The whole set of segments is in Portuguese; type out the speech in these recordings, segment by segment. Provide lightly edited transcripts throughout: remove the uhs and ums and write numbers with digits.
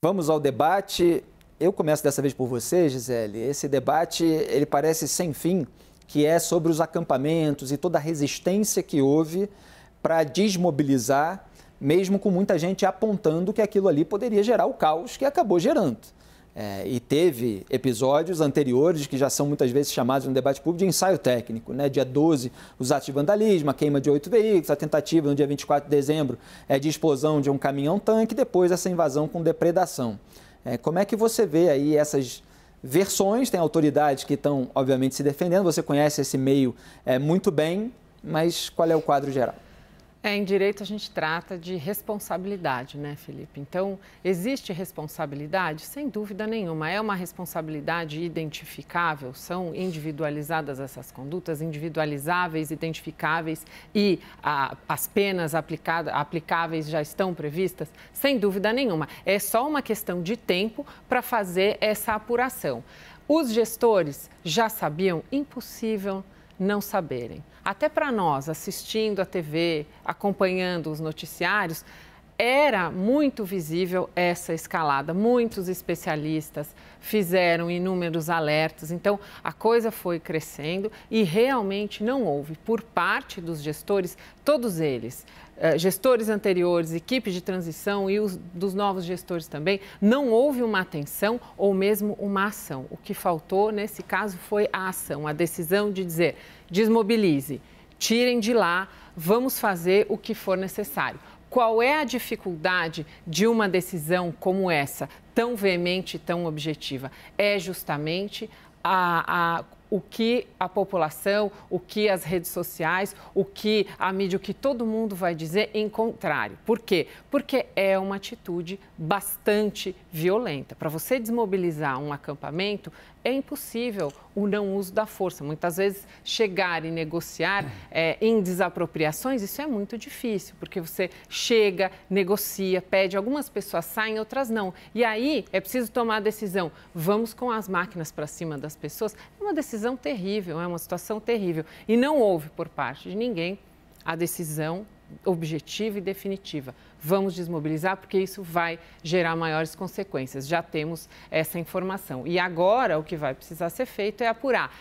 Vamos ao debate. Eu começo dessa vez por você, Gisele. Esse debate, ele parece sem fim, que é sobre os acampamentos e toda a resistência que houve para desmobilizar, mesmo com muita gente apontando que aquilo ali poderia gerar o caos que acabou gerando. E teve episódios anteriores que já são muitas vezes chamados no debate público de ensaio técnico, né? Dia 12, os atos de vandalismo, a queima de 8 veículos, a tentativa no dia 24 de dezembro de explosão de um caminhão-tanque, depois essa invasão com depredação. Como é que você vê aí essas versões? Tem autoridades que estão, obviamente, se defendendo, você conhece esse meio muito bem, mas qual é o quadro geral? Em direito a gente trata de responsabilidade, né, Felipe? Então, existe responsabilidade? Sem dúvida nenhuma. É uma responsabilidade identificável? São individualizadas essas condutas, individualizáveis, identificáveis e as penas aplicáveis já estão previstas? Sem dúvida nenhuma. É só uma questão de tempo para fazer essa apuração. Os gestores já sabiam? Impossível não saberem. Até para nós, assistindo a TV, acompanhando os noticiários, era muito visível essa escalada. Muitos especialistas fizeram inúmeros alertas. Então, a coisa foi crescendo e realmente não houve, por parte dos gestores, todos eles, gestores anteriores, equipe de transição e dos novos gestores também, não houve uma atenção ou mesmo uma ação. O que faltou, nesse caso, foi a ação, a decisão de dizer: desmobilize, tirem de lá, vamos fazer o que for necessário. Qual é a dificuldade de uma decisão como essa, tão veemente e tão objetiva? É justamente o que a população, o que as redes sociais, o que a mídia, o que todo mundo vai dizer em contrário. Por quê? Porque é uma atitude bastante violenta. Para você desmobilizar um acampamento, é impossível o não uso da força. Muitas vezes, chegar e negociar em desapropriações, isso é muito difícil, porque você chega, negocia, pede, algumas pessoas saem, outras não. E aí, é preciso tomar a decisão. Vamos com as máquinas para cima das pessoas? É uma decisão terrível, é uma situação terrível. E não houve, por parte de ninguém, a decisão objetiva e definitiva. Vamos desmobilizar porque isso vai gerar maiores consequências. Já temos essa informação. E agora o que vai precisar ser feito é apurar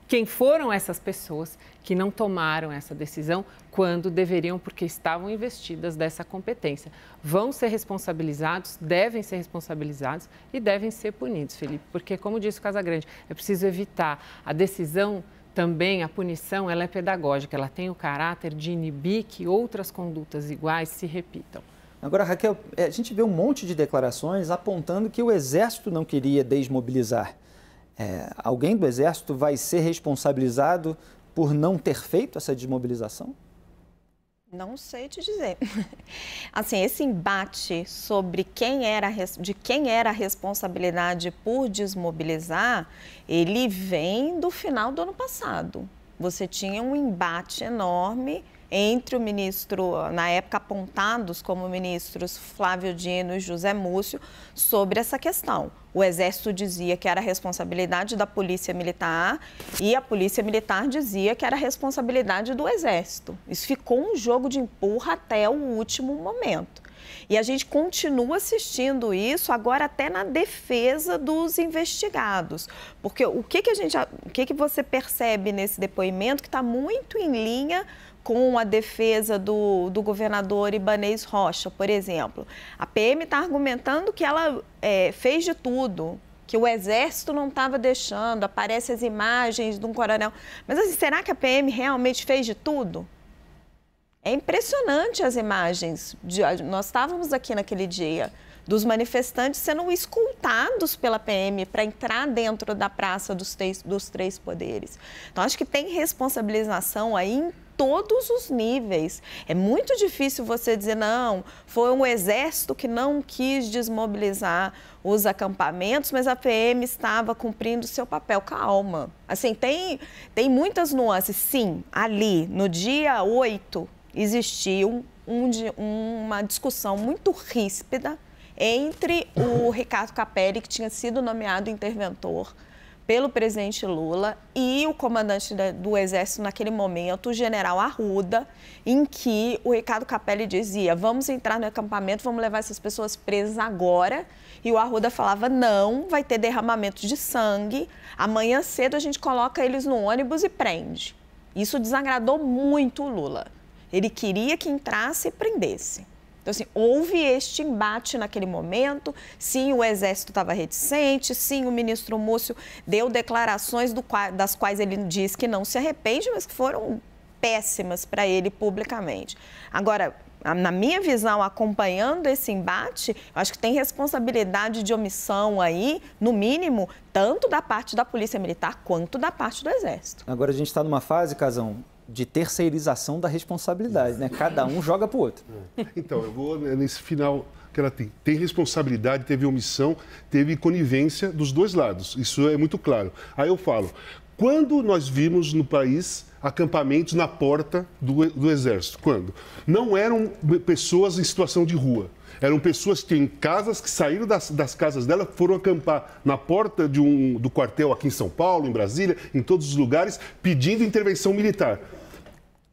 quem foram essas pessoas que não tomaram essa decisão quando deveriam, porque estavam investidas dessa competência. Vão ser responsabilizados, devem ser responsabilizados e devem ser punidos, Felipe, porque, como disse o Casagrande, é preciso evitar a decisão. Também a punição, ela é pedagógica, ela tem o caráter de inibir que outras condutas iguais se repitam. Agora, Raquel, a gente vê um monte de declarações apontando que o Exército não queria desmobilizar. Alguém do Exército vai ser responsabilizado por não ter feito essa desmobilização? Não sei te dizer. Assim, esse embate sobre de quem era a responsabilidade por desmobilizar, ele vem do final do ano passado. Você tinha um embate enorme entre o ministro, na época apontados como ministros Flávio Dino e José Múcio, sobre essa questão. O Exército dizia que era responsabilidade da Polícia Militar e a Polícia Militar dizia que era responsabilidade do Exército. Isso ficou um jogo de empurra até o último momento. E a gente continua assistindo isso agora até na defesa dos investigados. Porque o que você percebe nesse depoimento que está muito em linha com a defesa do governador Ibanez Rocha, por exemplo. A PM está argumentando que ela fez de tudo, que o Exército não estava deixando, aparecem as imagens de um coronel. Mas assim, será que a PM realmente fez de tudo? É impressionante as imagens. Nós estávamos aqui naquele dia dos manifestantes sendo escoltados pela PM para entrar dentro da Praça dos Três Poderes. Então, acho que tem responsabilização aí em todos os níveis. É muito difícil você dizer, não, foi um Exército que não quis desmobilizar os acampamentos, mas a PM estava cumprindo o seu papel. Calma. Assim, tem muitas nuances. Sim, ali, no dia 8, existiu uma discussão muito ríspida entre o Ricardo Capelli, que tinha sido nomeado interventor, pelo presidente Lula e o comandante do Exército naquele momento, o general Arruda, em que o Ricardo Capelli dizia: vamos entrar no acampamento, vamos levar essas pessoas presas agora. E o Arruda falava: não, vai ter derramamento de sangue, amanhã cedo a gente coloca eles no ônibus e prende. Isso desagradou muito o Lula. Ele queria que entrasse e prendesse. Então, assim, houve este embate naquele momento. Sim, o Exército estava reticente. Sim, o ministro Múcio deu declarações das quais ele diz que não se arrepende, mas que foram péssimas para ele publicamente. Agora, na minha visão, acompanhando esse embate, eu acho que tem responsabilidade de omissão aí, no mínimo, tanto da parte da Polícia Militar quanto da parte do Exército. Agora, a gente está numa fase, Casão, de terceirização da responsabilidade, né? Cada um joga para o outro. Então, eu vou nesse final que ela tem responsabilidade, teve omissão, teve conivência dos dois lados. Isso é muito claro. Aí eu falo, quando nós vimos no país acampamentos na porta do Exército? Quando? Não eram pessoas em situação de rua. Eram pessoas que tinham casas, que saíram das casas dela, foram acampar na porta do quartel aqui em São Paulo, em Brasília, em todos os lugares, pedindo intervenção militar.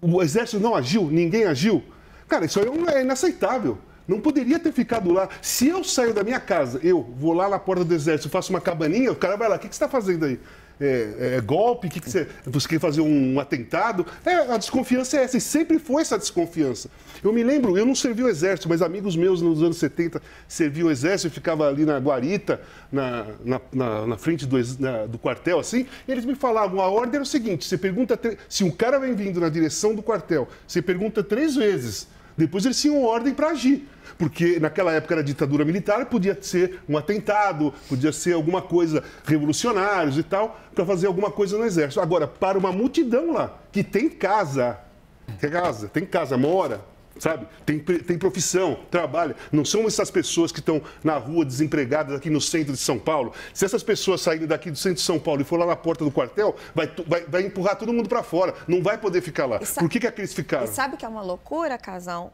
O Exército não agiu? Ninguém agiu? Cara, isso aí é inaceitável. Não poderia ter ficado lá. Se eu saio da minha casa, eu vou lá na porta do Exército, faço uma cabaninha, o cara vai lá, o que você está fazendo aí? É golpe? Você quer fazer um atentado? A desconfiança é essa, e sempre foi essa desconfiança. Eu me lembro, eu não servi o Exército, mas amigos meus nos anos 70 serviam o Exército e ficava ali na guarita, na frente do quartel, assim, e eles me falavam, a ordem era o seguinte, você pergunta, se um cara vem vindo na direção do quartel, você pergunta 3 vezes, depois eles tinham ordem para agir. Porque naquela época era ditadura militar, podia ser um atentado, podia ser alguma coisa, revolucionários e tal, para fazer alguma coisa no Exército. Agora, para uma multidão lá, que tem casa, mora, sabe? Tem profissão, trabalha. Não são essas pessoas que estão na rua desempregadas aqui no centro de São Paulo. Se essas pessoas saírem daqui do centro de São Paulo e for lá na porta do quartel, vai empurrar todo mundo para fora. Não vai poder ficar lá. Por que aqueles ficaram? E sabe que é uma loucura, Casão?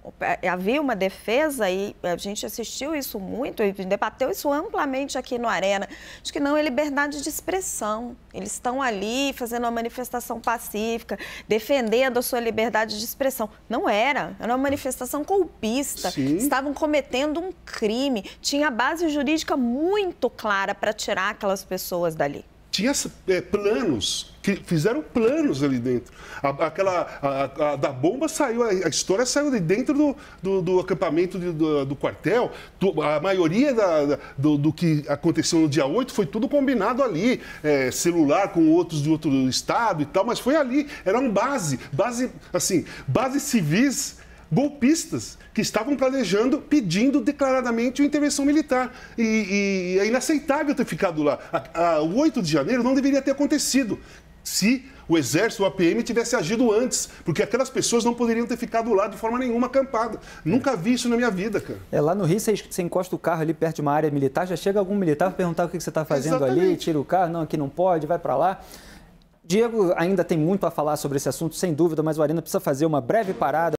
Havia uma defesa e a gente assistiu isso muito e debateu isso amplamente aqui no Arena. Acho que não é liberdade de expressão. Eles estão ali fazendo uma manifestação pacífica, defendendo a sua liberdade de expressão. Não era. Era uma manifestação golpista. Sim. Estavam cometendo um crime. Tinha base jurídica muito clara para tirar aquelas pessoas dali. Tinha planos, que fizeram planos ali dentro. A da bomba saiu, a história saiu de dentro do acampamento do quartel. A maioria do que aconteceu no dia 8 foi tudo combinado ali. Celular com outros de outro estado e tal, mas foi ali. Eram bases civis golpistas que estavam planejando, pedindo declaradamente uma intervenção militar. E é inaceitável ter ficado lá. O 8 de janeiro não deveria ter acontecido se o Exército, o APM, tivesse agido antes, porque aquelas pessoas não poderiam ter ficado lá de forma nenhuma acampada. Nunca vi isso na minha vida, cara. Lá no Rio, você encosta o carro ali perto de uma área militar, já chega algum militar para perguntar o que você está fazendo. Exatamente. Ali, tira o carro, não, aqui não pode, vai para lá. Diego ainda tem muito a falar sobre esse assunto, sem dúvida, mas o Arena precisa fazer uma breve parada.